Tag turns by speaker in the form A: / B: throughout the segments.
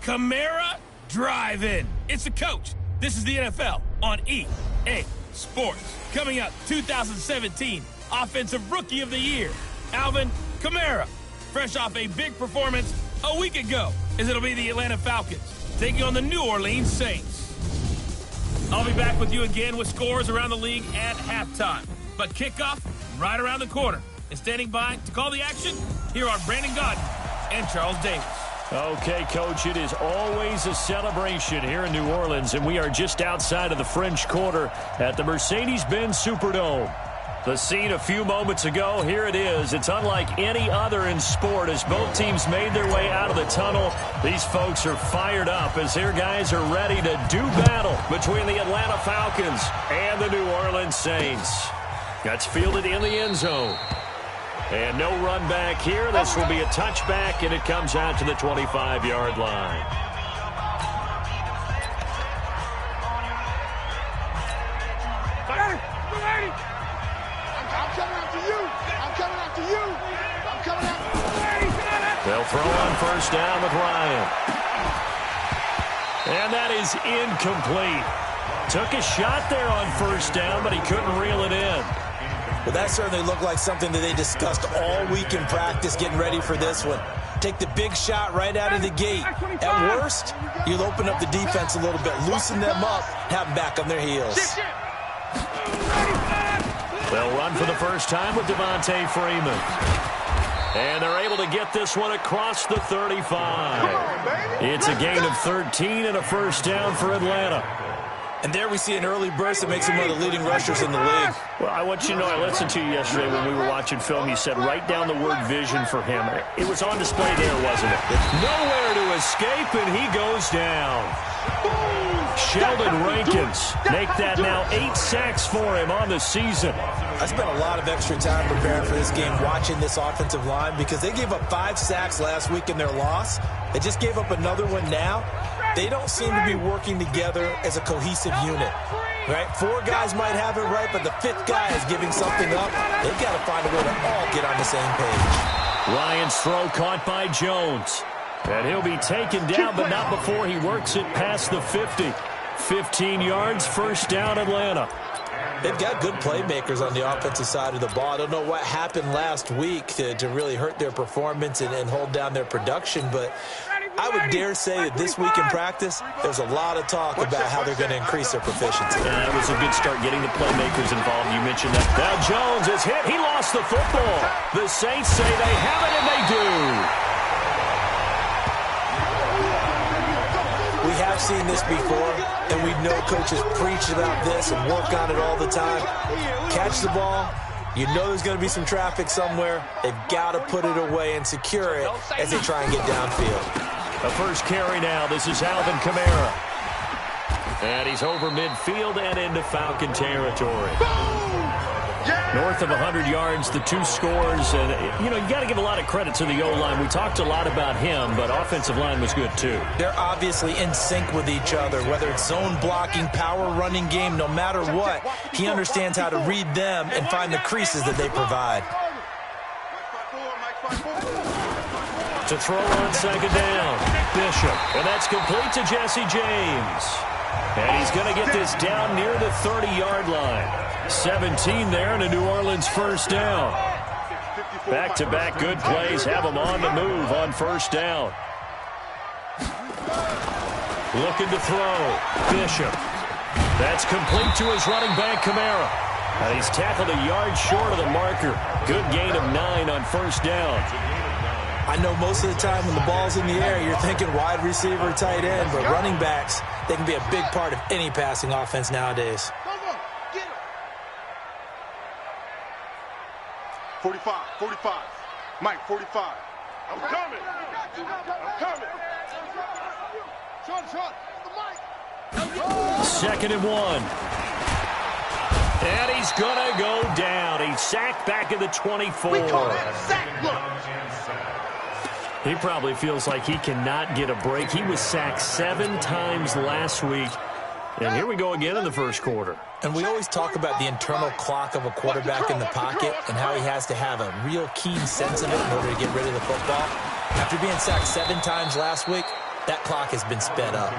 A: Kamara Drive-In. It's the coach. This is the NFL on EA Sports. Coming up, 2017 Offensive Rookie of the Year, Alvin Kamara. Fresh off a big performance a week ago, as it'll be the Atlanta Falcons taking on the New Orleans Saints. I'll be back with you again with scores around the league at halftime. But kickoff right around the corner. And standing by to call the action, here are Brandon Gaudin and Charles Davis.
B: Okay, Coach, it is always a celebration here in New Orleans, and we are just outside of the French Quarter at the Mercedes-Benz Superdome. The scene a few moments ago, here it is. It's unlike any other in sport as both teams made their way out of the tunnel. These folks are fired up as their guys are ready to do battle between the Atlanta Falcons and the New Orleans Saints. That's fielded in the end zone. And no run back here. This will be a touchback, and it comes out to the 25-yard line. They'll throw on first down with Ryan. And that is incomplete. Took a shot there on first down, but he couldn't reel it in.
C: Well, that certainly looked like something that they discussed all week in practice getting ready for this one. Take the big shot right out of the gate. At worst, you'll open up the defense a little bit, loosen them up, have them back on their heels.
B: They'll run for the first time with Devontae Freeman. And they're able to get this one across the 35. It's a gain of 13 and a first down for Atlanta.
C: And there we see an early burst that makes him one of the leading rushers in the league.
B: Well, I want you to know, I listened to you yesterday when we were watching film. You said write down the word vision for him. It was on display there, wasn't it? Nowhere to escape, and he goes down. Sheldon Rankins make that now 8 sacks for him on the season.
C: I spent a lot of extra time preparing for this game watching this offensive line because they gave up 5 sacks last week in their loss. They just gave up another one now. They don't seem to be working together as a cohesive unit. Right? 4 guys might have it right, but the 5th guy is giving something up. They've got to find a way to all get on the same page.
B: Ryan's throw caught by Jones. And he'll be taken down, but not before he works it past the 50. 15 yards, first down, Atlanta.
C: They've got good playmakers on the offensive side of the ball. I don't know what happened last week to really hurt their performance and hold down their production, but I would dare say that this week in practice, there's a lot of talk about how they're going to increase their proficiency.
B: That was a good start getting the playmakers involved. You mentioned that. Now Jones is hit. He lost the football. The Saints say they have it, and they do.
C: We have seen this before, and we know coaches preach about this and work on it all the time. Catch the ball. You know there's going to be some traffic somewhere. They've got to put it away and secure it as they try and get downfield.
B: The first carry now. This is Alvin Kamara. And he's over midfield and into Falcon territory. North of 100 yards, the 2 scores. And, you know, you got to give a lot of credit to the O-line. We talked a lot about him, but offensive line was good too.
C: They're obviously in sync with each other, whether it's zone blocking, power running game, no matter what. He understands how to read them and find the creases that they provide.
B: To throw on second down, Bishop. And that's complete to Jesse James. And he's going to get this down near the 30-yard line. 17 there and a New Orleans first down. Back-to-back good plays have them on the move on first down. Looking to throw. Bishop. That's complete to his running back, Kamara. And he's tackled a yard short of the marker. Good gain of 9 on first down.
C: I know most of the time when the ball's in the air, you're thinking wide receiver, tight end, but running backs, they can be a big part of any passing offense nowadays.
D: 45, 45. Mike, 45. I'm coming. I'm coming.
B: Second and 1. And he's going to go down. He's sacked back at the 24.
D: We call that sack block.
B: He probably feels like he cannot get a break. He was sacked 7 times last week. And here we go again in the first quarter.
C: And we always talk about the internal clock of a quarterback in the pocket and how he has to have a real keen sense of it in order to get rid of the football. After being sacked 7 times last week, that clock has been sped up.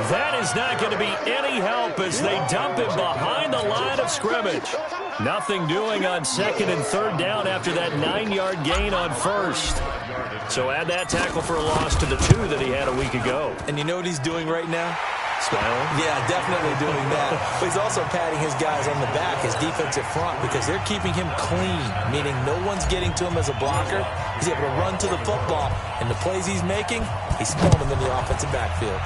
B: That is not going to be any help as they dump him behind the line of scrimmage. Nothing doing on second and third down after that 9-yard gain on first. So add that tackle for a loss to the 2 that he had a week ago.
C: And you know what he's doing right now?
B: Smiling?
C: Yeah, definitely doing that. But he's also patting his guys on the back, his defensive front, because they're keeping him clean, meaning no one's getting to him as a blocker. He's able to run to the football, and the plays he's making, he's throwing them in the offensive backfield.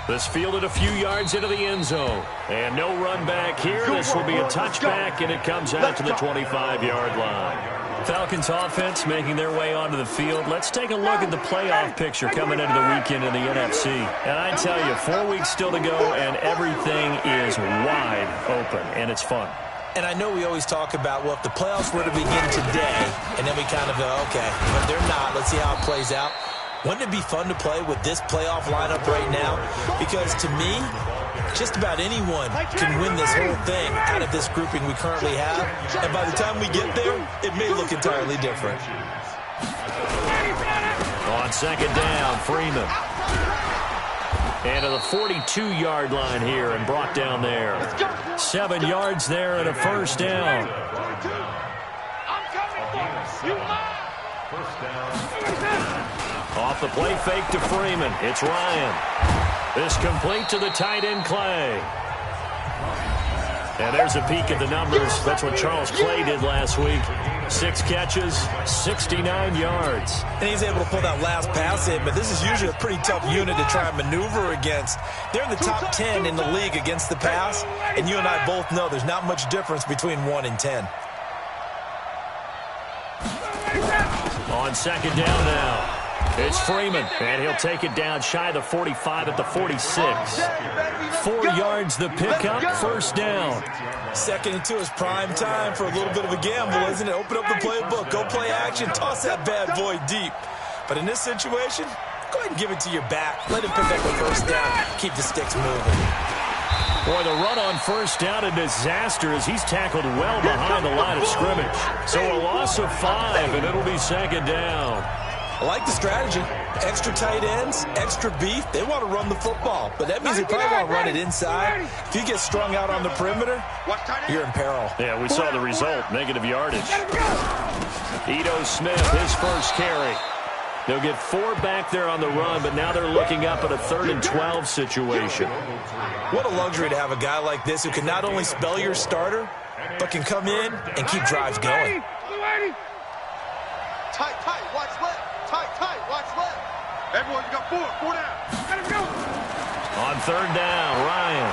B: This fielded a few yards into the end zone. And no run back here. This will be a touchback, and it comes out to the 25-yard line. Falcons offense making their way onto the field. Let's take a look at the playoff picture coming into the weekend in the NFC. And I tell you, 4 weeks still to go, and everything is wide open, and it's fun.
C: And I know we always talk about, well, if the playoffs were to begin today, and then we kind of go, okay, but they're not. Let's see how it plays out. Wouldn't it be fun to play with this playoff lineup right now? Because to me, just about anyone can win this whole thing out of this grouping we currently have. And by the time we get there, it may look entirely different.
B: On second down, Freeman. And to the 42-yard line here and brought down there. 7 yards there and a first down. Off the play fake to Freeman. It's Ryan. This complete to the tight end, Clay. And there's a peek at the numbers. That's what Charles Clay did last week. 6 catches, 69 yards.
C: And he's able to pull that last pass in, but this is usually a pretty tough unit to try and maneuver against. They're in the top 10 in the league against the pass, and you and I both know there's not much difference between 1 and 10.
B: On second down now. It's Freeman, and he'll take it down shy of the 45 at the 46. 4 yards the pickup, first down.
C: 2nd and 2 is prime time for a little bit of a gamble, isn't it? Open up the playbook, go play action, toss that bad boy deep. But in this situation, go ahead and give it to your back. Let him pick up the first down, keep the sticks moving.
B: Boy, the run on first down, a disaster as he's tackled well behind the line of scrimmage. So a loss of 5, and it'll be second down.
C: I like the strategy. Extra tight ends, extra beef. They want to run the football, but that means they probably want to run it inside. If you get strung out on the perimeter, you're in peril.
B: Yeah, we saw the result, negative yardage. Ito Smith, his first carry. They'll get 4 back there on the run, but now they're looking up at a 3rd and 12 situation.
C: What a luxury to have a guy like this who can not only spell your starter, but can come in and keep drives going.
D: Tight, watch left. Tight, watch left. Everyone, you got 4 down. Let him go.
B: On 3rd down, Ryan.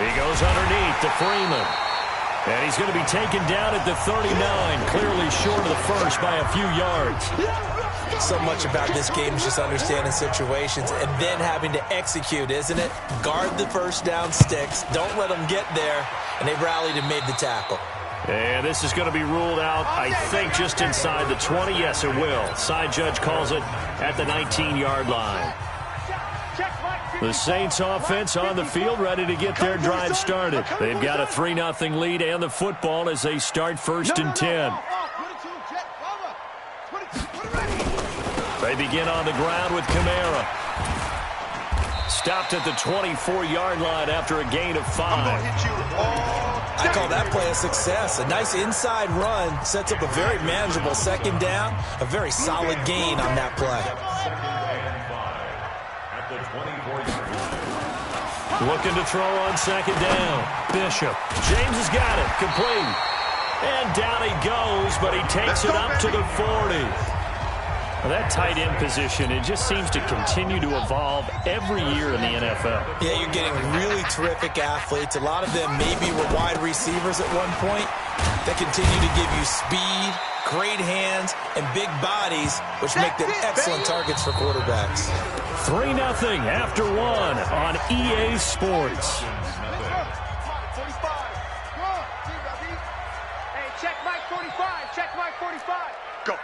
B: He goes underneath to Freeman. And he's going to be taken down at the 39, clearly short of the first by a few yards.
C: So much about this game is just understanding situations and then having to execute, isn't it? Guard the first down sticks. Don't let them get there. And they rallied and made the tackle.
B: And this is going to be ruled out, I think, just inside the 20. Yes, it will. Side judge calls it at the 19-yard line. The Saints offense on the field, ready to get their drive started. They've got a 3-0 lead and the football as they start 1st and 10. They begin on the ground with Kamara. Stopped at the 24-yard line after a gain of 5.
C: I call that play a success. A nice inside run sets up a very manageable 2nd down. A very solid gain on that play.
B: Looking to throw on 2nd down. Bishop. James has got it. Complete. And down he goes, but he takes it up to the 40. Well, that tight end position, it just seems to continue to evolve every year in the NFL.
C: Yeah, you're getting really terrific athletes. A lot of them maybe were wide receivers at one point that continue to give you speed, great hands, and big bodies, which make them excellent targets for quarterbacks.
B: 3-0 after 1 on EA Sports.
E: Hey, check Mike 45. Check Mike 45.
D: Go.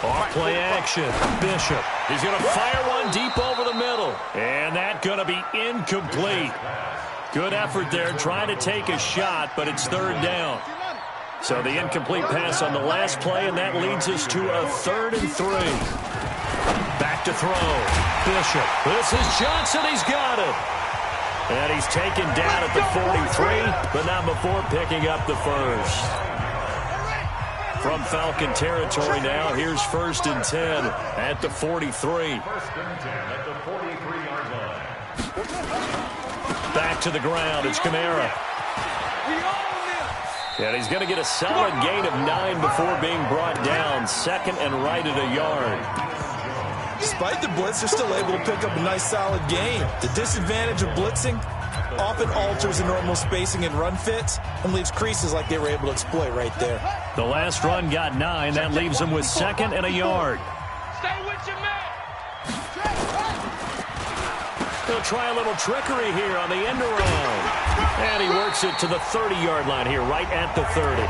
B: Off play action. Bishop. He's going to fire one deep over the middle. And that's going to be incomplete. Good effort there trying to take a shot, but it's 3rd down. So the incomplete pass on the last play, and that leads us to a 3rd and 3. Back to throw. Bishop. This is Johnson. He's got it. And he's taken down at the 43, but not before picking up the first. From Falcon territory now, here's 1st and 10 at the 43. 1st and 10 at the 43-yard line. Back to the ground. It's Kamara. And he's going to get a solid gain of 9 before being brought down. 2nd and right at a yard.
C: Despite the blitz, they're still able to pick up a nice solid gain. The disadvantage of blitzing often alters the normal spacing and run fits and leaves creases like they were able to exploit right there.
B: The last run got 9. That leaves them with 2nd and a yard.
E: Stay with your man.
B: They'll try a little trickery here on the end around. And he works it to the 30-yard line here, right at the 30.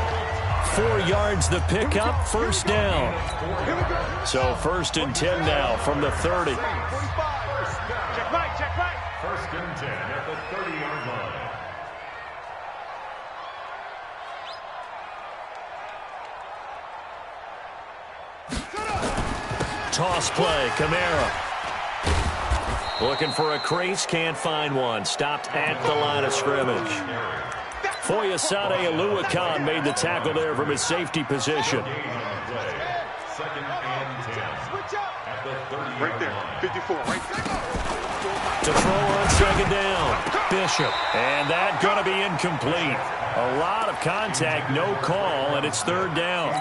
B: 4 yards the pickup, 1st down. So 1st and 10 now from the 30.
E: Check right, check right.
B: 1st and 10 at the 30-yard line. Toss play, Kamara. Looking for a crease, can't find one. Stopped at the line of scrimmage. Foyesade Oluwakan made the tackle there from his safety position.
D: Right there, 54, right there.
B: To throw on 2nd down, Bishop. And that going to be incomplete. A lot of contact, no call, and it's 3rd down.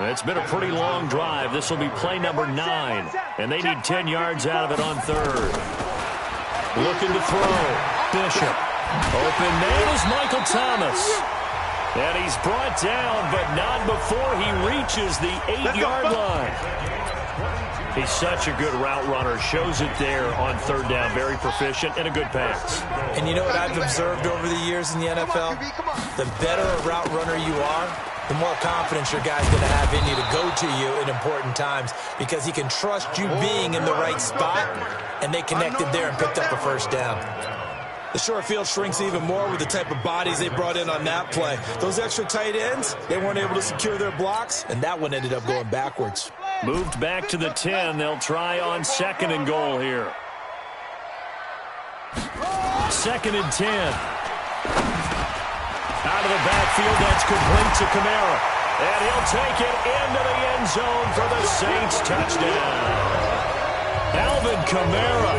B: It's been a pretty long drive. This will be play number 9, and they need 10 yards out of it on 3rd. Looking to throw, Bishop. Open man is Michael Thomas. And he's brought down, but not before he reaches the 8-yard line. He's such a good route runner. Shows it there on 3rd down. Very proficient and a good pass.
C: And you know what I've observed over the years in the NFL? The better a route runner you are, the more confidence your guy's going to have in you to go to you in important times because he can trust you being in the right spot, and they connected there and picked up a 1st down. The short field shrinks even more with the type of bodies they brought in on that play. Those extra tight ends, they weren't able to secure their blocks, and that one ended up going backwards.
B: Moved back to the 10. They'll try on 2nd and goal here. 2nd and 10. Out of the backfield, that's complete to Kamara. And he'll take it into the end zone for the Saints touchdown. Alvin Kamara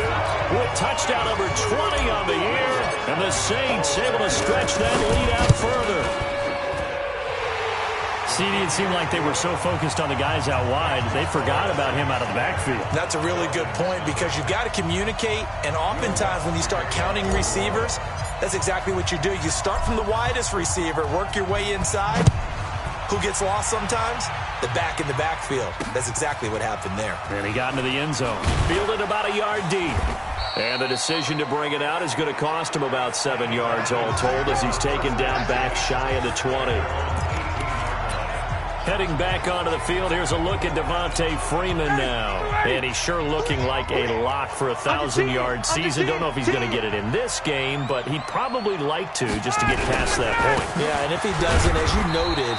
B: with touchdown number 20 on the year, and the Saints able to stretch that lead out further. CD, it seemed like they were so focused on the guys out wide, they forgot about him out of the backfield.
C: That's a really good point because you've got to communicate, and oftentimes when you start counting receivers, that's exactly what you do. You start from the widest receiver, work your way inside. Who gets lost sometimes? The back in the backfield. That's exactly what happened there.
B: And he got into the end zone. Fielded about a yard deep. And the decision to bring it out is going to cost him about 7 yards all told as he's taken down back shy of the 20. Heading back onto the field, here's a look at Devontae Freeman now. And he's sure looking like a lock for a 1,000-yard season. Don't know if he's going to get it in this game, but he'd probably like to just to get past that point.
C: Yeah, and if he doesn't, as you noted,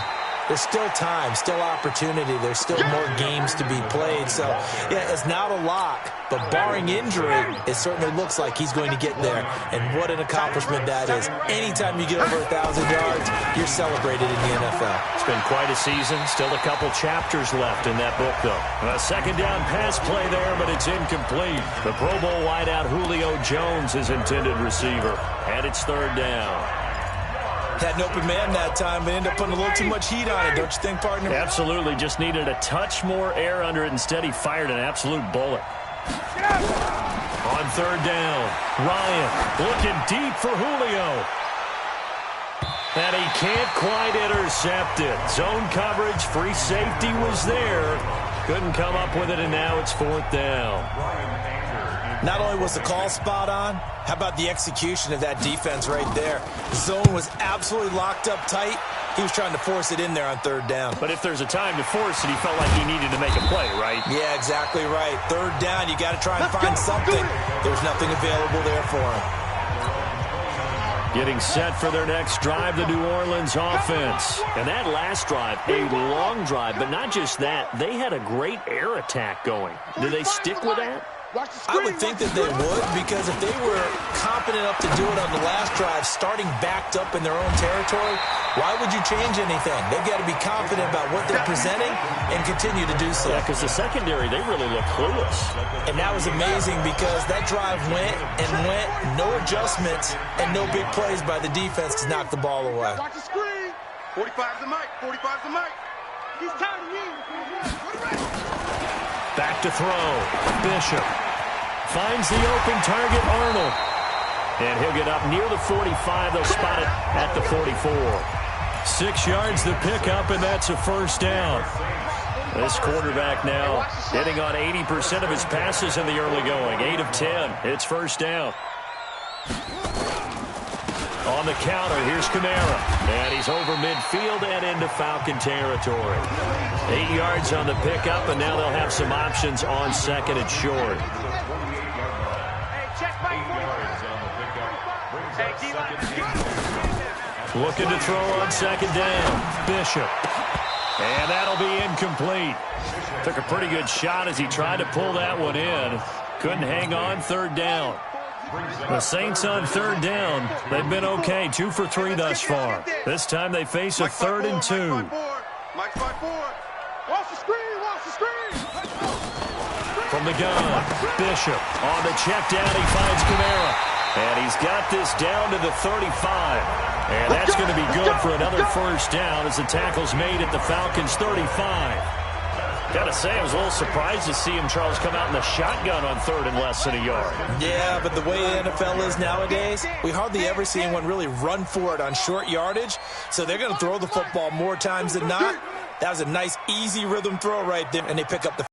C: there's still time, still opportunity. There's still more games to be played. So, yeah, it's not a lock, but barring injury, it certainly looks like he's going to get there. And what an accomplishment that is. Anytime you get over 1,000 yards, you're celebrated in the NFL.
B: It's been quite a season. Still a couple chapters left in that book, though. A 2nd down pass play there, but it's incomplete. The Pro Bowl wideout Julio Jones is intended receiver. And it's 3rd down.
C: Had an open man that time, but ended up putting a little too much heat on it, don't you think, partner?
B: Absolutely. Just needed a touch more air under it. Instead, he fired an absolute bullet. On 3rd down, Ryan looking deep for Julio. And he can't quite intercept it. Zone coverage, free safety was there. Couldn't come up with it, and now it's 4th down.
C: Not only was the call spot on, how about the execution of that defense right there? The zone was absolutely locked up tight. He was trying to force it in there on 3rd down.
B: But if there's a time to force it, he felt like he needed to make a play, right?
C: Yeah, exactly right. 3rd down, you got to try and find something. There's nothing available there for him.
B: Getting set for their next drive, the New Orleans offense.
F: And that last drive, a long drive, but not just that. They had a great air attack going. Do they stick with that?
C: I would think that they would, because if they were confident enough to do it on the last drive, starting backed up in their own territory, why would you change anything? They've got to be confident about what they're presenting and continue to do so.
F: Yeah, because the secondary, they really look clueless.
C: And that was amazing because that drive went and went, no adjustments, and no big plays by the defense to knock the ball away.
D: Watch the screen. 45's the mic. 45's the mic. He's tired of you.
B: Back to throw. Bishop finds the open target, Arnold. And he'll get up near the 45. They'll spot it at the 44. 6 yards the pickup, and that's a first down. This quarterback now hitting on 80% of his passes in the early going. 8 of 10. It's first down. On the counter, here's Kamara. And he's over midfield and into Falcon territory. 8 yards on the pickup, and now they'll have some options on second and short. Looking to throw on second down. Bishop. And that'll be incomplete. Took a pretty good shot as he tried to pull that one in. Couldn't hang on, third down. The Saints on third down, they've been okay, 2 for 3 thus far. This time they face a 3rd and 2.
D: Mike 5-4. Watch the screen, watch the screen.
B: From the gun, Bishop on the check down, he finds Kamara. And he's got this down to the 35. And that's going to be good for another first down as the tackle's made at the Falcons' 35. Gotta say, I was a little surprised to see him, Charles, come out in the shotgun on 3rd and less than a yard.
C: Yeah, but the way the NFL is nowadays, we hardly ever see anyone really run for it on short yardage. So they're going to throw the football more times than not. That was a nice, easy rhythm throw right there, and they pick up the...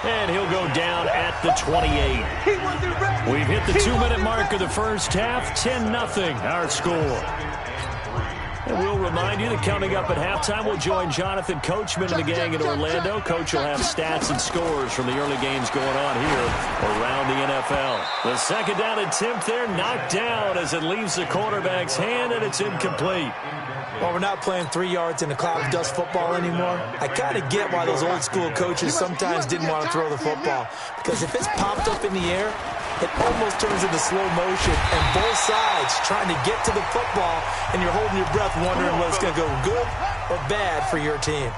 B: And he'll go down at the 28. We've hit the 2-minute mark of the first half. 10-0, our score. And we'll remind you that coming up at halftime, we'll join Jonathan Coachman and the gang in Orlando. Coach will have stats and scores from the early games going on here around the NFL. The second down attempt there knocked down as it leaves the quarterback's hand, and it's incomplete.
C: Well, we're not playing 3 yards in a cloud of dust football anymore. I kind of get why those old school coaches sometimes didn't want to throw the football. Because if it's popped up in the air, it almost turns into slow motion, and both sides trying to get to the football, and you're holding your breath wondering whether it's going to go good or bad for your team.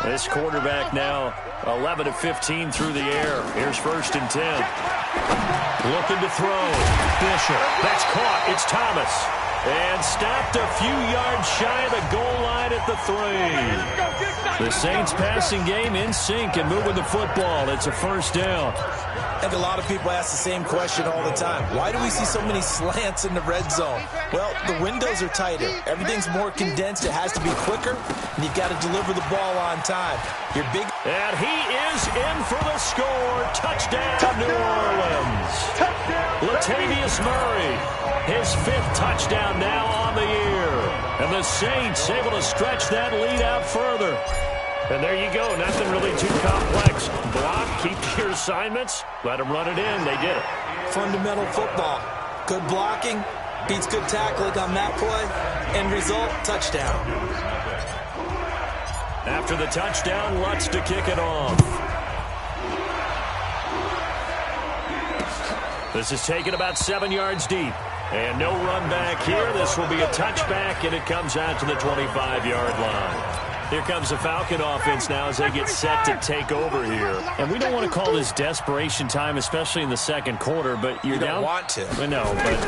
B: This quarterback now 11 of 15 through the air. Here's 1st and 10. Looking to throw. Bishop. That's caught. It's Thomas. And stopped a few yards shy of the goal line at the 3. The Saints passing game in sync and moving the football. It's a first down.
C: I think a lot of people ask the same question all the time. Why do we see so many slants in the red zone? Well, the windows are tighter. Everything's more condensed. It has to be quicker, and you've got to deliver the ball on time. Your big...
B: And he is in for the score. Touchdown, New Orleans. Latavius Murray, his 5th touchdown now on the year. And the Saints able to stretch that lead out further. And there you go. Nothing really too complex. Block, keep your assignments, let them run it in. They did it.
C: Fundamental football. Good blocking beats good tackling on that play. End result, touchdown.
B: After the touchdown, Lutz to kick it off. This is taken about 7 yards deep. And no run back here. This will be a touchback, and it comes out to the 25-yard line. Here comes the Falcon offense now as they get set to take over here. And we don't want to call this desperation time, especially in the second quarter, but you're down.
C: You don't want to.
B: No, but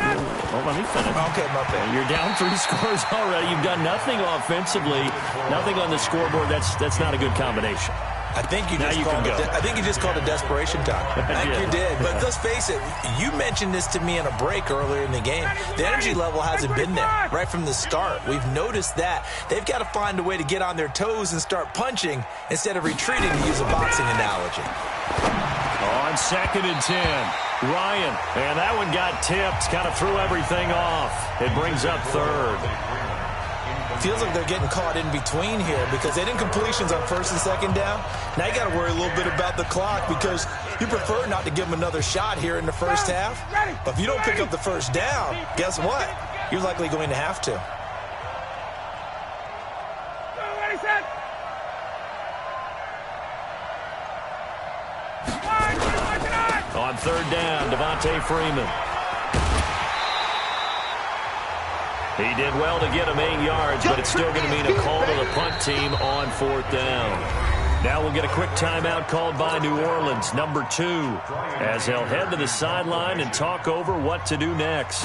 B: well, let me finish.
C: Okay, my bad.
B: You're down 3 scores already. You've done nothing offensively, nothing on the scoreboard. That's not a good combination.
C: I think you just called it desperation time. I think you did. But let's face it, you mentioned this to me in a break earlier in the game. The energy level hasn't been there right from the start. We've noticed that. They've got to find a way to get on their toes and start punching instead of retreating, to use a boxing analogy.
B: On 2nd and 10, Ryan. And that one got tipped, kind of threw everything off. It brings up 3rd.
C: Feels like they're getting caught in between here because they didn't completions on 1st and 2nd down. Now you got to worry a little bit about the clock because you prefer not to give them another shot here in the first half. But if you don't pick up the first down, guess what? you're likely going to have to.
B: On third down, Devontae Freeman. He did well to get him 8 yards, but it's still going to mean a call to the punt team on fourth down. Now we'll get a quick timeout called by New Orleans, number 2, as they'll head to the sideline and talk over what to do next.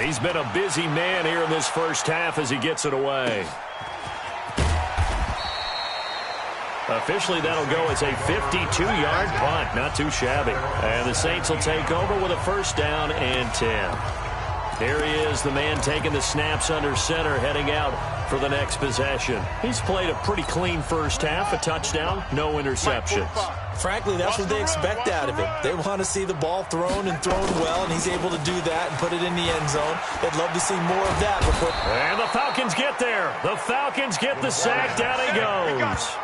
B: He's been a busy man here in this first half as he gets it away. Officially, that'll go as a 52-yard punt. Not too shabby. And the Saints will take over with a first down and 10. Here he is, the man taking the snaps under center, heading out for the next possession. He's played a pretty clean first half, a touchdown, no interceptions.
C: Frankly, that's what they expect out of him. They want to see the ball thrown and thrown well, and he's able to do that and put it in the end zone. They'd love to see more of that before.
B: And the Falcons get there. The Falcons get the sack. Down he goes.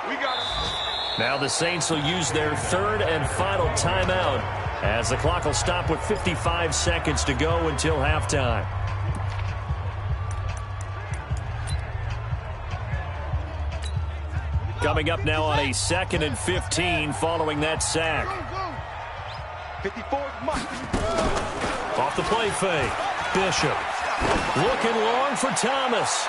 B: Now the Saints will use their third and final timeout as the clock will stop with 55 seconds to go until halftime. Coming up now on a 2nd and 15 following that sack.
D: 54
B: Off the play fake. Bishop looking long for Thomas.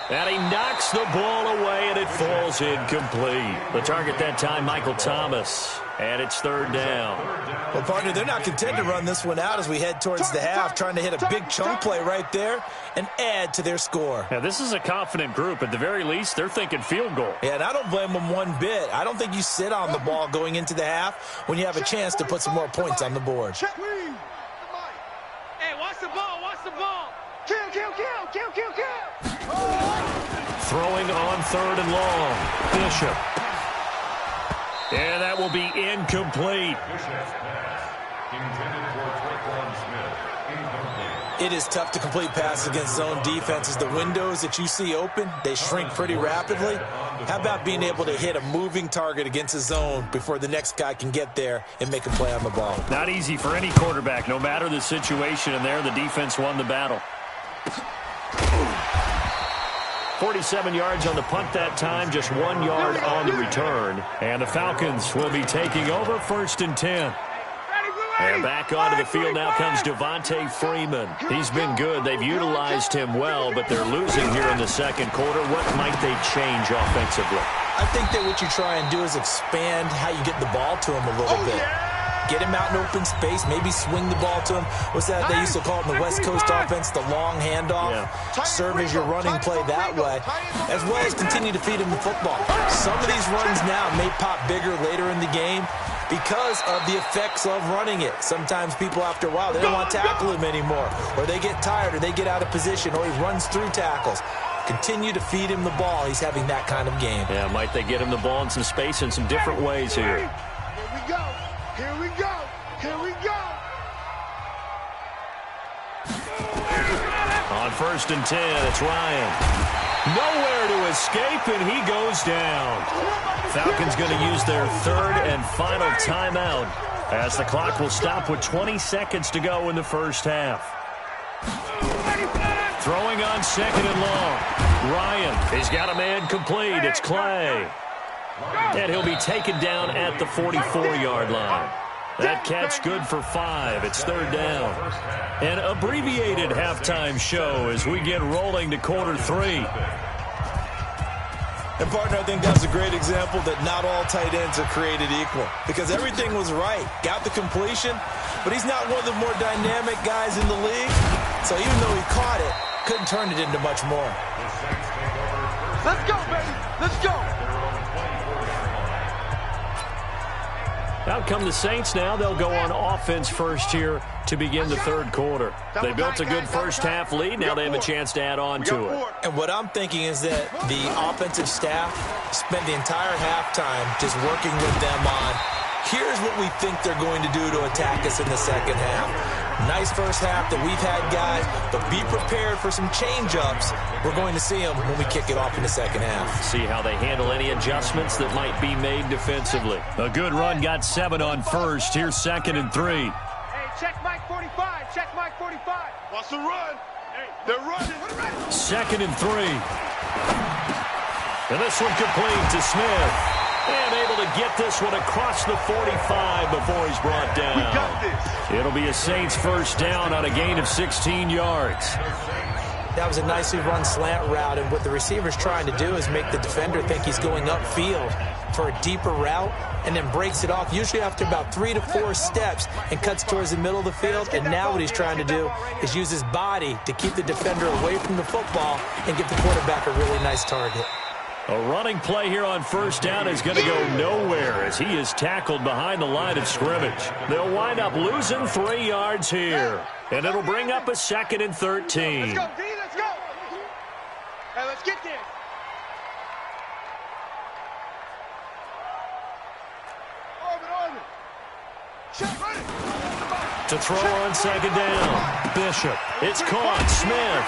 B: And he knocks the ball away, and it falls incomplete. The target that time, Michael Thomas. And it's third down.
C: Well, partner, they're not content to run this one out as we head towards the half, trying to hit a big chunk play right there and add to their score.
B: Yeah, this is a confident group. At the very least, they're thinking field goal.
C: Yeah, and I don't blame them one bit. I don't think you sit on the ball going into the half when you have a chance to put some more points on the board.
E: Hey, watch the ball, watch the ball. Kill, kill, kill, kill, kill, kill.
B: Throwing on third and long. Bishop. And that will be incomplete.
C: It is tough to complete passes against zone defenses. The windows that you see open, they shrink pretty rapidly. How about being able to hit a moving target against a zone before the next guy can get there and make a play on the ball?
B: Not easy for any quarterback, no matter the situation. And there, the defense won the battle. 47 yards on the punt that time, just 1 yard on the return. And the Falcons will be taking over 1st and 10. And back onto the field now comes Devontae Freeman. He's been good. They've utilized him well, but they're losing here in the second quarter. What might they change offensively?
C: I think that what you try and do is expand how you get the ball to him a little bit. Get him out in open space, maybe swing the ball to him. What's that they used to call it in the West Coast offense, the long handoff? Yeah. Serve as your running play that way, as well as continue to feed him the football. Some of these runs now may pop bigger later in the game because of the effects of running it. Sometimes people, after a while, they don't want to tackle him anymore, or they get tired, or they get out of position, or he runs through tackles. Continue to feed him the ball. He's having that kind of game.
B: Yeah, might they get him the ball in some space in some different ways here.
E: Here we go. Here we go. Here we go.
B: On 1st and 10, it's Ryan. Nowhere to escape, and he goes down. Falcons going to use their third and final timeout as the clock will stop with 20 seconds to go in the first half. Throwing on 2nd and long. Ryan, he's got a man complete. It's Clay. And he'll be taken down at the 44-yard line. That catch good for 5. It's third down. An abbreviated halftime show as we get rolling to quarter 3.
C: And, partner, I think that's a great example that not all tight ends are created equal, because everything was right. Got the completion, but he's not one of the more dynamic guys in the league. So even though he caught it, couldn't turn it into much more.
E: Let's go, baby. Let's go.
B: Out come the Saints now. They'll go on offense first here to begin the third quarter. They built a good first half lead. Now they have a chance to add on to it.
C: And what I'm thinking is that the offensive staff spent the entire halftime just working with them on, here's what we think they're going to do to attack us in the second half. Nice first half that we've had, guys, but be prepared for some change-ups. We're going to see them when we kick it off in the second half.
B: See how they handle any adjustments that might be made defensively. A good run got 7 on first. Here's 2nd and 3.
E: Hey, check Mike 45. check Mike 45.
D: Wants to run. They're running.
B: 2nd and 3. And this one complete to Smith. And able to get this one across the 45 before he's brought down.
D: We got this.
B: It'll be a Saints first down on a gain of 16 yards.
C: That was a nicely run slant route, and what the receiver's trying to do is make the defender think he's going upfield for a deeper route, and then breaks it off, usually after about 3 to 4 steps, and cuts towards the middle of the field. And now what he's trying to do is use his body to keep the defender away from the football and give the quarterback a really nice target.
B: A running play here on first down is going to go nowhere as he is tackled behind the line of scrimmage. They'll wind up losing 3 yards here, and it'll bring up a 2nd and 13.
E: Let's go, D, let's go. Hey, let's get there. Orbit. Check, ready.
B: To throw on 2nd down. Bishop. It's caught. Smith.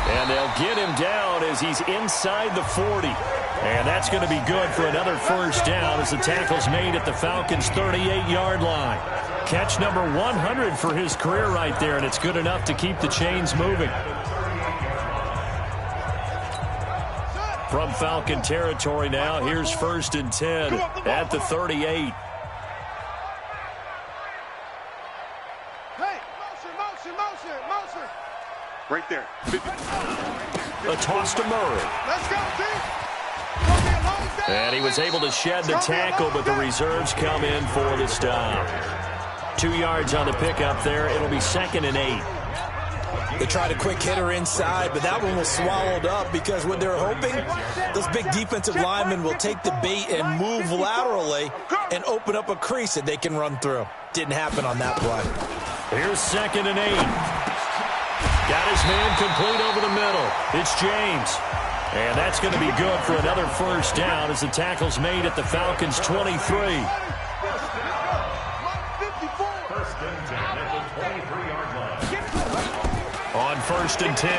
B: And they'll get him down as he's inside the 40. And that's going to be good for another first down as the tackle's made at the Falcons' 38-yard line. Catch number 100 for his career right there, and it's good enough to keep the chains moving. From Falcon territory now, here's 1st and 10 at the 38.
E: Hey, motion.
D: Right there.
B: A toss to Murray.
E: Let's go, D.
B: And he was able to shed the tackle, but the reserves come in for the stop. 2 yards on the pickup there. It'll be 2nd and 8.
C: They tried a quick hitter inside, but that one was swallowed up because what they're hoping, those big defensive linemen will take the bait and move laterally and open up a crease that they can run through. Didn't happen on that play.
B: Here's 2nd and 8. Got his man complete over the middle. It's James. And that's going to be good for another first down as the tackle's made at the Falcons' 23. On 1st and 10,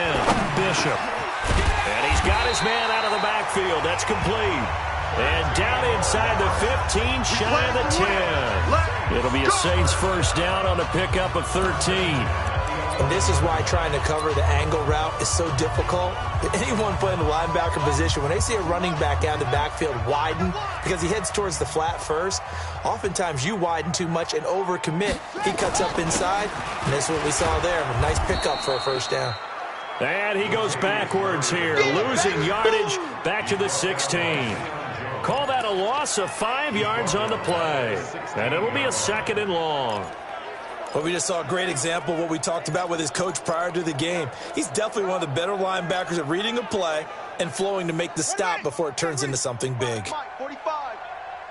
B: Bishop. And he's got his man out of the backfield. That's complete. And down inside the 15, shy of the 10. It'll be a Saints first down on the pickup of 13.
C: And this is why trying to cover the angle route is so difficult. Anyone playing the linebacker position, when they see a running back out of the backfield widen, because he heads towards the flat first, oftentimes you widen too much and overcommit. He cuts up inside, and that's what we saw there. A nice pickup for a first down.
B: And he goes backwards here, losing yardage back to the 16. Call that a loss of 5 yards on the play. And it'll be a 2nd and long.
C: Well, we just saw a great example of what we talked about with his coach prior to the game. He's definitely one of the better linebackers at reading a play and flowing to make the stop before it turns into something big.
E: 45.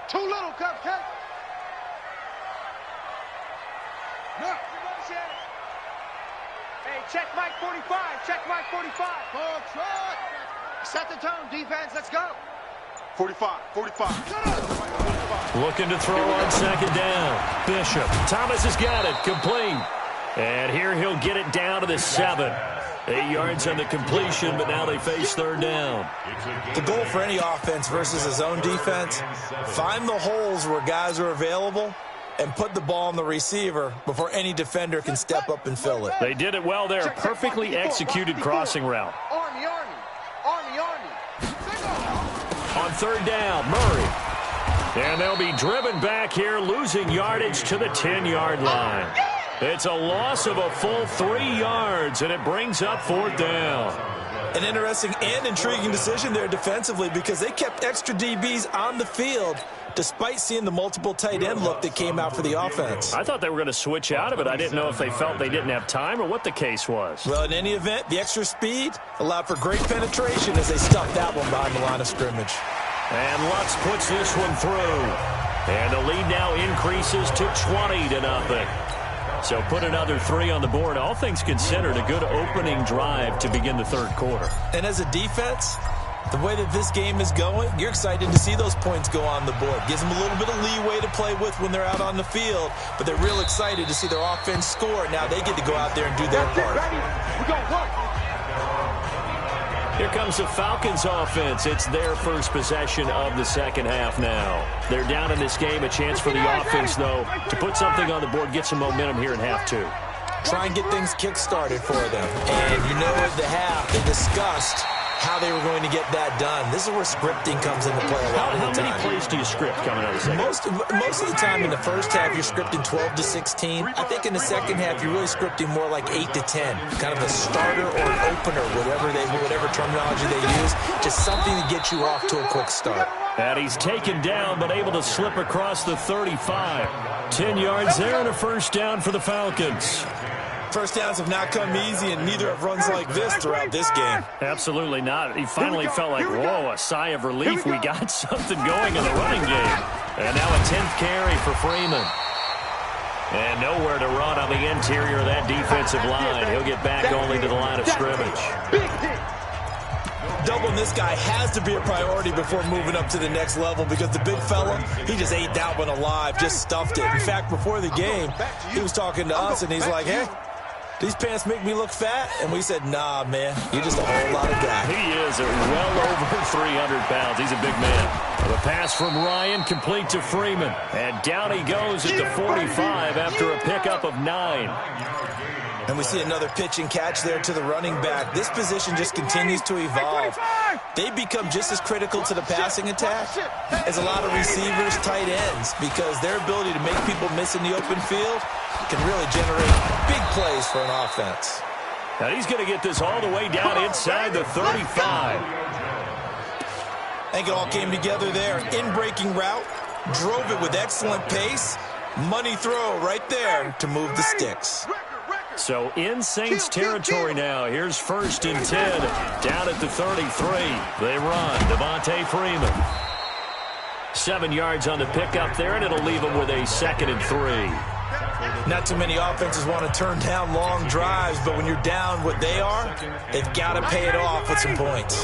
E: Too little, cupcake. No. Hey, check Mike 45. Check Mike 45. Full truck. Set the tone, defense. Let's go.
D: 45.
B: Looking to throw on 2nd down. Bishop. Thomas has got it. Complete. And here he'll get it down to the 7. 8 yards on the completion, but now they face 3rd down.
C: The goal for any offense versus a zone defense, find the holes where guys are available and put the ball on the receiver before any defender can step up and fill it.
B: They did it well there. Perfectly executed crossing route.
E: Army.
B: On 3rd down, Murray. And they'll be driven back here, losing yardage to the 10-yard line. It's a loss of a full 3 yards, and it brings up 4th down.
C: An interesting and intriguing decision there defensively because they kept extra DBs on the field despite seeing the multiple tight end look that came out for the offense.
B: I thought they were going to switch out of it. I didn't know if they felt they didn't have time or what the case was.
C: Well, in any event, the extra speed allowed for great penetration as they stuffed that one behind the line of scrimmage.
B: And Lutz puts this one through. And the lead now increases to 20-0. So put another 3 on the board. All things considered, a good opening drive to begin the 3rd quarter.
C: And as a defense, the way that this game is going, you're excited to see those points go on the board. Gives them a little bit of leeway to play with when they're out on the field, but they're real excited to see their offense score. Now they get to go out there and do their part.
E: We're going to work.
B: Here comes the Falcons offense. It's their first possession of the 2nd half now. They're down in this game. A chance for the offense, though, to put something on the board, get some momentum here in half 2.
C: try and get things kick-started for them. And you know at the half, they discussed how they were going to get that done. This is where scripting comes into play a lot of the time.
B: How many plays do you script coming out of the second?
C: Most of the time in the first half, you're scripting 12 to 16. I think in the second half, you're really scripting more like 8 to 10. Kind of a starter or an opener, whatever terminology they use. Just something to get you off to a quick start.
B: And he's taken down, but able to slip across the 35. 10 yards there and a first down for the Falcons.
C: First downs have not come easy, and neither have runs like this throughout this game.
B: Absolutely not. He finally felt like, whoa, a sigh of relief. We got something going in the running game. And now a 10th carry for Freeman. And nowhere to run on the interior of that defensive line. He'll get back only to the line of scrimmage.
C: Doubling this guy has to be a priority before moving up to the next level because the big fella, he just ate that one alive, just stuffed it. In fact, before the game, he was talking to us, and he's like, hey, these pants make me look fat? And we said, nah, man, you're just a whole lot of guy.
B: He is well over 300 pounds. He's a big man. The pass from Ryan complete to Freeman. And down he goes at the 45 after a pickup of 9.
C: And we see another pitch and catch there to the running back. This position just continues to evolve. They become just as critical to the passing attack as a lot of receivers, tight ends, because their ability to make people miss in the open field can really generate big plays for an offense.
B: Now he's going to get this all the way down inside the 35.
C: I think it all came together there. In-breaking route, drove it with excellent pace. Money throw right there to move the sticks.
B: So in Saints territory now. Here's 1st and 10 down at the 33. They run. Devontae Freeman. 7 yards on the pickup there, and it'll leave them with a 2nd and 3.
C: Not too many offenses want to turn down long drives, but when you're down what they are, they've got to pay it off with some points.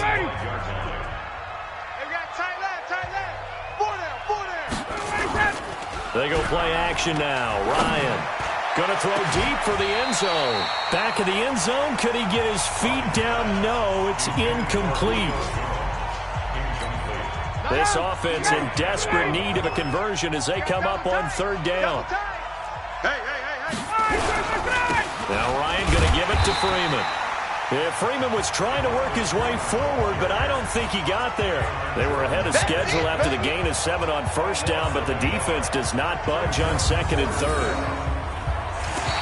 B: They go play action now. Ryan going to throw deep for the end zone. Back of the end zone. Could he get his feet down? No, it's incomplete. This offense in desperate need of a conversion as they come up on 3rd down. Now Ryan going to give it to Freeman. Yeah, Freeman was trying to work his way forward, but I don't think he got there. They were ahead of schedule after the gain of 7 on 1st down, but the defense does not budge on 2nd and 3rd.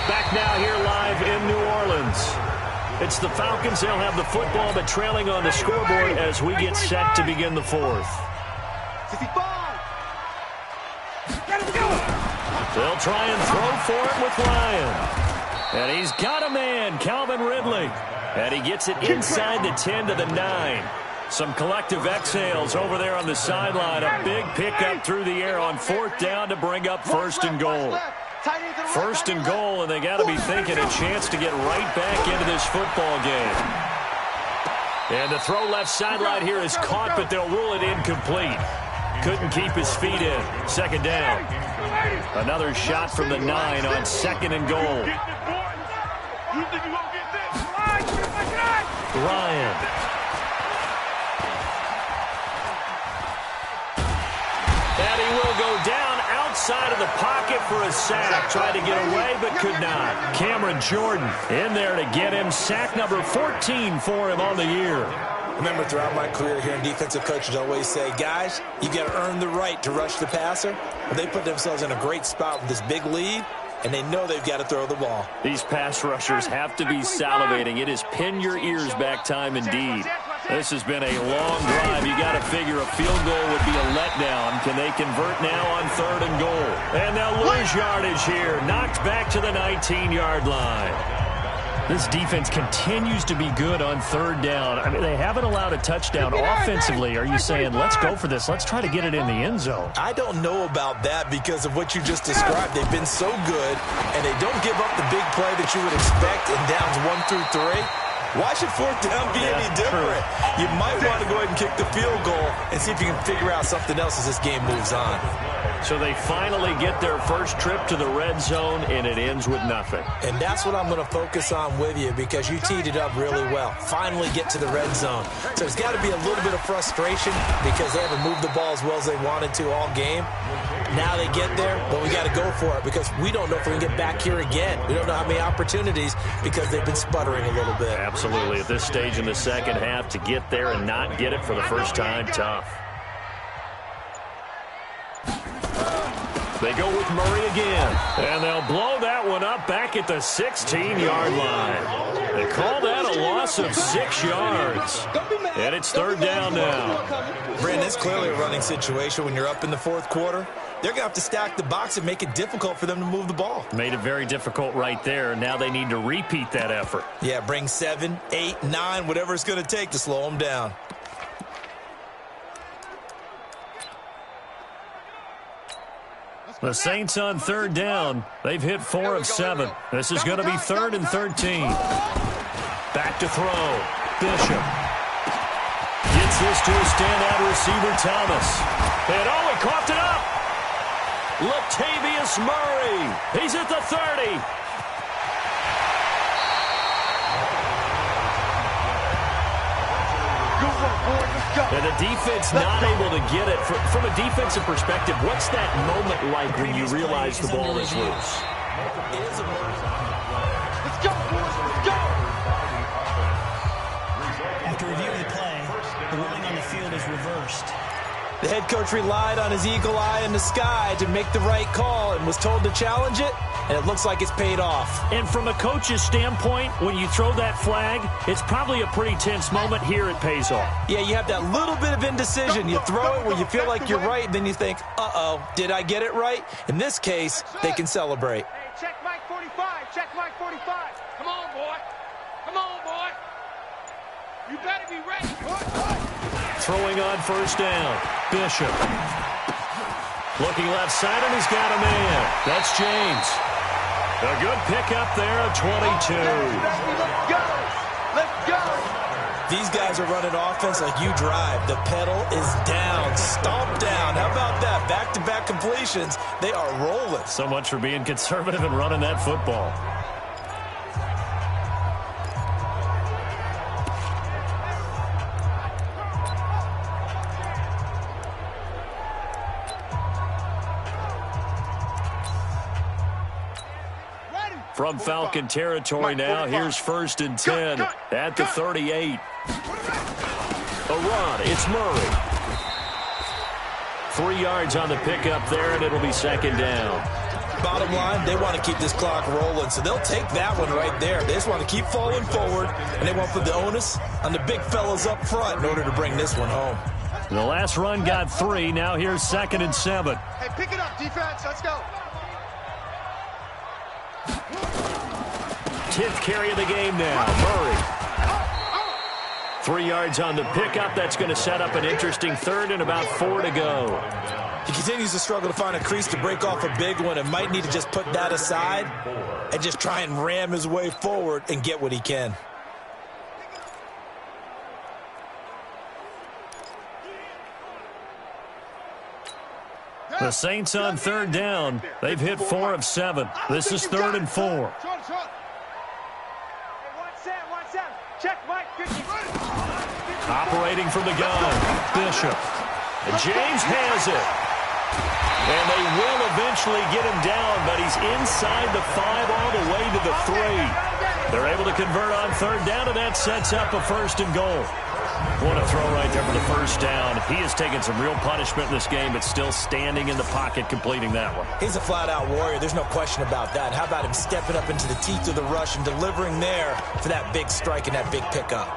B: Back now here live in New Orleans. It's the Falcons. They'll have the football, but trailing on the scoreboard as we get set to begin the 4th. They'll try and throw for it with Ryan. And he's got a man, Calvin Ridley. And he gets it inside the 10 to the 9. Some collective exhales over there on the sideline. A big pickup through the air on 4th down to bring up 1st and goal. 1st and goal, and they got to be thinking a chance to get right back into this football game. And the throw left sideline here is caught, but they'll rule it incomplete. Couldn't keep his feet in. 2nd down. Another shot from the 9 on 2nd and goal. Ryan. And he will go down outside of the pocket for a sack. Tried to get away, but could not. Cameron Jordan in there to get him. Sack number 14 for him on the year.
C: Remember, throughout my career here in defensive coaches always say, guys, you got to earn the right to rush the passer. Well, they put themselves in a great spot with this big lead, and they know they've got to throw the ball.
B: These pass rushers have to be salivating. It is pin your ears back time indeed. This has been a long drive. You got to figure a field goal would be a letdown. Can they convert now on 3rd and goal? And they'll lose yardage here. Knocked back to the 19-yard line. This defense continues to be good on 3rd down. I mean, they haven't allowed a touchdown offensively. Are you saying, let's go for this? Let's try to get it in the end zone.
C: I don't know about that because of what you just described. They've been so good, and they don't give up the big play that you would expect in downs 1 through 3. Why should 4th down be any different? You might want to go ahead and kick the field goal and see if you can figure out something else as this game moves on.
B: So they finally get their first trip to the red zone, and it ends with nothing.
C: And that's what I'm going to focus on with you because you teed it up really well. Finally get to the red zone. So there's got to be a little bit of frustration because they haven't moved the ball as well as they wanted to all game. Now they get there, but we got to go for it because we don't know if we can get back here again. We don't know how many opportunities because they've been sputtering a little bit.
B: Absolutely. At this stage in the second half, to get there and not get it for the first time, tough. They go with Murray again, and they'll blow that one up back at the 16-yard line. They call that a loss of 6 yards, and it's third down now.
C: Brandon, it's clearly a running situation when you're up in the fourth quarter. They're going to have to stack the box and make it difficult for them to move the ball.
B: Made it very difficult right there. Now they need to repeat that effort.
C: Yeah, bring 7, 8, 9, whatever it's going to take to slow them down.
B: The Saints on third down. They've hit 4 of 7. This is going to be 3rd and 13. Back to throw. Bishop. Gets this to a standout receiver, Thomas. And he coughed it up. Latavius Murray. He's at the 30. And the defense not able to get it. From a defensive perspective, what's that moment like when you realize the ball is loose?
E: Let's go, boys, let's go!
G: After reviewing the play, the ruling on the field is reversed.
C: The head coach relied on his eagle eye in the sky to make the right call and was told to challenge it, and it looks like it's paid off.
B: And from a coach's standpoint, when you throw that flag, it's probably a pretty tense moment. Here it pays off.
C: Yeah, you have that little bit of indecision. You throw it where you feel like you're right, and then you think, uh-oh, did I get it right? In this case, they can celebrate.
E: Hey, check Mike 45, check Mike 45. Come on, boy. Come on, boy. You better be ready.
B: Throwing on first down. Bishop. Looking left side, and he's got a man. That's James. A good pickup there at 22.
E: Let's go. Let's go.
C: These guys are running offense like you drive. The pedal is down. Stomp down. How about that? Back-to-back completions. They are rolling.
B: So much for being conservative and running that football. From Falcon territory now, here's 1st and 10 at the 38. A run, it's Murray. 3 yards on the pickup there, and it'll be 2nd down.
C: Bottom line, they want to keep this clock rolling, so they'll take that one right there. They just want to keep falling forward, and they want to put the onus on the big fellas up front in order to bring this one home.
B: The last run got 3. Now here's 2nd and 7.
E: Hey, pick it up, defense. Let's go.
B: 10th carry of the game now. Murray. 3 yards on the pickup. That's going to set up an interesting 3rd and about 4 to go.
C: He continues to struggle to find a crease to break off a big one and might need to just put that aside and just try and ram his way forward and get what he can.
B: The Saints on third down. They've hit 4 of 7. This is 3rd and 4.
E: Check Mike 50.
B: Operating from the gun. Bishop. And James has it. And they will eventually get him down, but he's inside the 5 all the way to the 3. They're able to convert on third down, and that sets up a 1st and goal. What a throw right there for the 1st down. He has taken some real punishment in this game, but still standing in the pocket completing that one.
C: He's a flat-out warrior. There's no question about that. How about him stepping up into the teeth of the rush and delivering there for that big strike and that big pickup?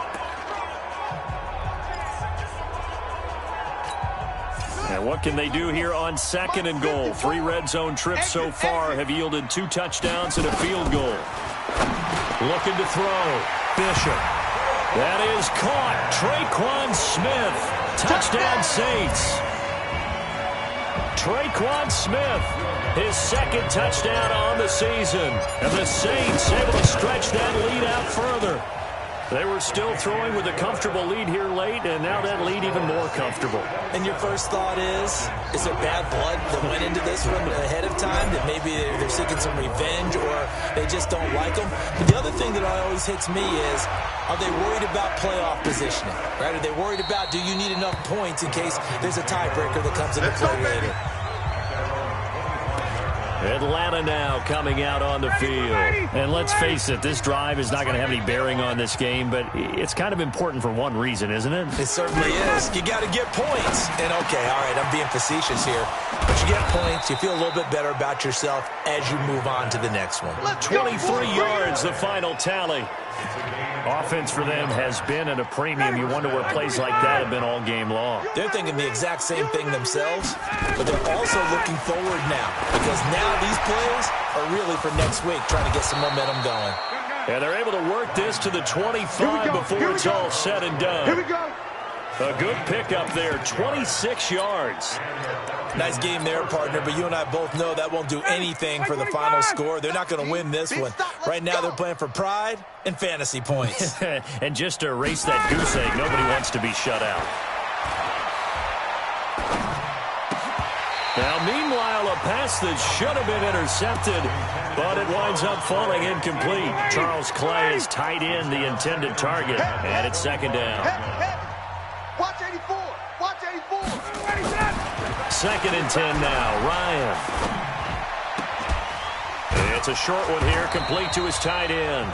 B: And what can they do here on 2nd and goal? 3 red zone trips so far have yielded 2 touchdowns and a field goal. Looking to throw. Bishop. That is caught. Traquan Smith. Touchdown Saints. Traquan Smith. His 2nd touchdown on the season. And the Saints able to stretch that lead out further. They were still throwing with a comfortable lead here late, and now that lead even more comfortable.
C: And your first thought is there bad blood that went into this one ahead of time, that maybe they're seeking some revenge or they just don't like them? But the other thing that always hits me is, are they worried about playoff positioning? Right? Are they worried about, do you need enough points in case there's a tiebreaker that comes into play later?
B: Atlanta now coming out on the field. And let's face it, this drive is not going to have any bearing on this game, but it's kind of important for one reason, isn't it?
C: It certainly is. You got to get points. And, okay, all right, I'm being facetious here. But you get points, you feel a little bit better about yourself as you move on to the next one.
B: 23 yards, the final tally. Offense for them has been at a premium. You wonder where plays like that have been all game long.
C: They're thinking the exact same thing themselves, but they're also looking forward now because now these plays are really for next week, trying to get some momentum going.
B: And they're able to work this to the 25 before it's all said and done.
D: Here we go.
B: A good pickup there, 26 yards.
C: Nice game there, partner, but you and I both know that won't do anything for the final score. They're not going to win this one. Right now they're playing for pride and fantasy points.
B: And just to erase that goose egg, nobody wants to be shut out. Now, meanwhile, a pass that should have been intercepted, but it winds up falling incomplete. Charles Clay is tight in the intended target, and it's second down.
D: Watch 84. Watch 84.
B: Second and 10 now. Ryan. It's a short one here, complete to his tight end.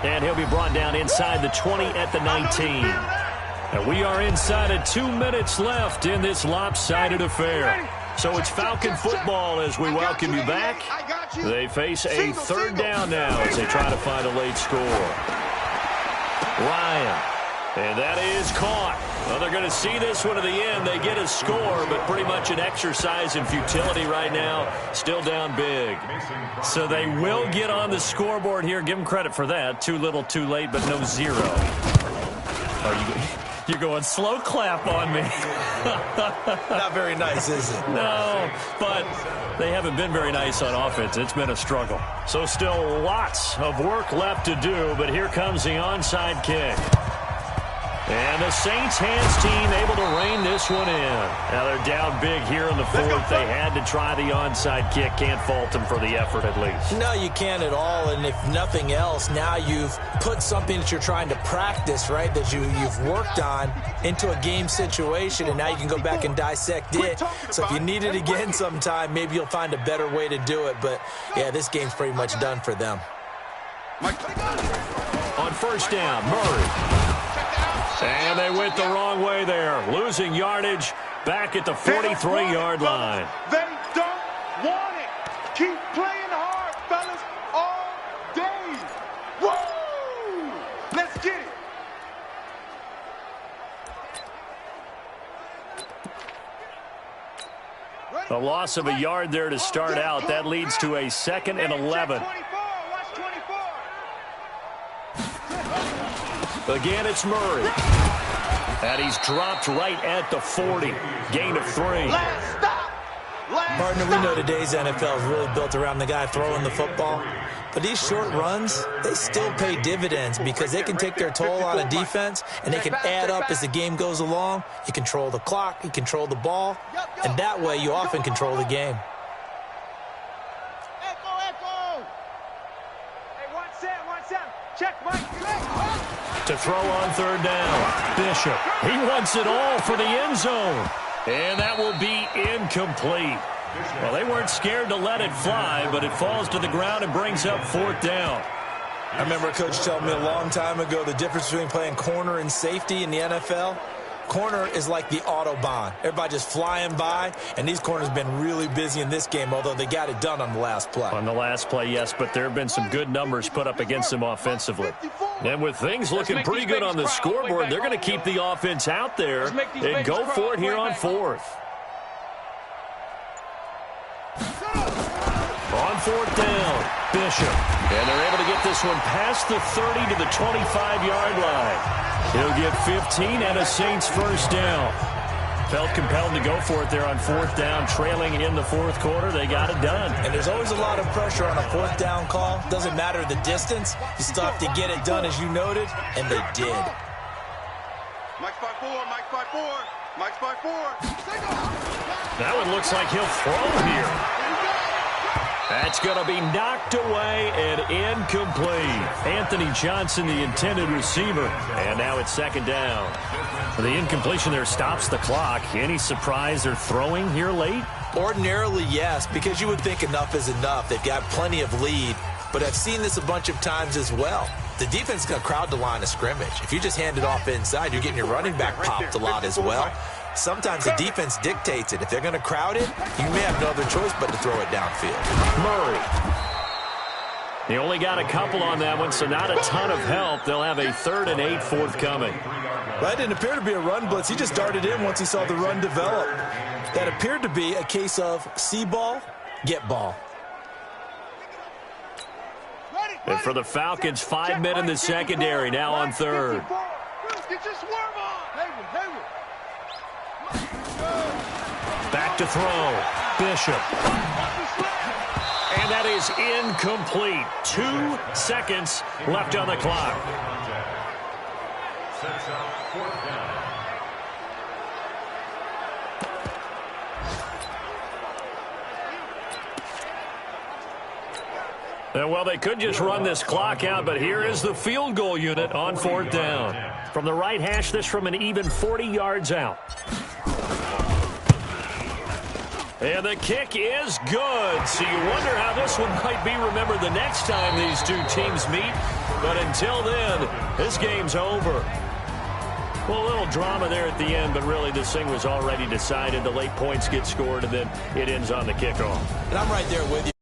B: And he'll be brought down inside the 20 at the 19. And we are inside of 2 minutes left in this lopsided affair. So it's Falcon football as we welcome you back. They face a third down now as they try to find a late score. Ryan. And that is caught. Well, they're going to see this one to the end. They get a score, but pretty much an exercise in futility right now. Still down big. So they will get on the scoreboard here. Give them credit for that. Too little, too late, but no zero. You're going slow clap on me.
C: Not very nice, is it?
B: No, but they haven't been very nice on offense. It's been a struggle. So still lots of work left to do, but here comes the onside kick. And the Saints hands team able to rein this one in. Now they're down big here in the fourth. They had to try the onside kick. Can't fault them for the effort at least.
C: No, you can't at all. And if nothing else, now you've put something that you're trying to practice, right, that you've worked on into a game situation, and now you can go back and dissect it. So if you need it again sometime, maybe you'll find a better way to do it. But, yeah, this game's pretty much done for them.
B: On first down, Murray. And they went the wrong way there. Losing yardage back at the 43-yard line.
D: They don't want it. Keep playing hard, fellas, all day. Woo! Let's get it.
B: A loss of a yard there to start out. That leads to a 2nd and 11. Again, it's Murray. And he's dropped right at the 40. Gain of 3.
C: Partner, we know today's NFL is really built around the guy throwing the football. But these short runs, they still pay dividends because they can take their toll on a defense, and they can add up as the game goes along. You control the clock, you control the ball, and that way you often control the game.
E: Check, Mike.
B: To throw on third down. Bishop. He wants it all for the end zone. And that will be incomplete. Well, they weren't scared to let it fly, but it falls to the ground and brings up fourth down.
C: I remember a coach telling me a long time ago the difference between playing corner and safety in the NFL. Corner is like the Autobahn. Everybody just flying by, and these corners have been really busy in this game, although they got it done on the last play.
B: On the last play, yes, but there have been some good numbers put up against them offensively. And with things looking pretty good on the scoreboard, they're going to keep the offense out there and go for it here on fourth. On fourth down, Bishop. And they're able to get this one past the 30 to the 25-yard line. He'll get 15 and a Saints first down. Felt compelled to go for it there on fourth down, trailing in the fourth quarter. They got it done.
C: And there's always a lot of pressure on a fourth down call. Doesn't matter the distance. You still have to get it done, as you noted, and they did.
D: Mike's 5-4, Mike's 5-4, Mike's 5-4.
B: That one looks like he'll throw here. That's going to be knocked away and incomplete. Anthony Johnson, the intended receiver. And now it's second down. The incompletion there stops the clock. Any surprise they're throwing here late?
C: Ordinarily, yes, because you would think enough is enough. They've got plenty of lead, but I've seen this a bunch of times as well. The defense is going to crowd the line of scrimmage. If you just hand it off inside, you're getting your running back popped a lot as well. Sometimes the defense dictates it. If they're going to crowd it, you may have no other choice but to throw it downfield.
B: Murray. He only got a couple on that one, so not a ton of help. They'll have a 3rd and 8 forthcoming.
C: That didn't appear to be a run blitz. He just darted in once he saw the run develop. That appeared to be a case of see ball, get ball.
B: And for the Falcons, 5 men in the secondary, now on 3rd.
E: Get your swerve on.
B: Back to throw. Bishop. And that is incomplete. 2 seconds left on the clock. Well, they could just run this clock out, but here is the field goal unit on 4th down. From the right hash, this from an even 40 yards out. And the kick is good. So you wonder how this one might be remembered the next time these two teams meet. But until then, this game's over. Well, a little drama there at the end, but really this thing was already decided. The late points get scored, and then it ends on the kickoff.
C: And I'm right there with you.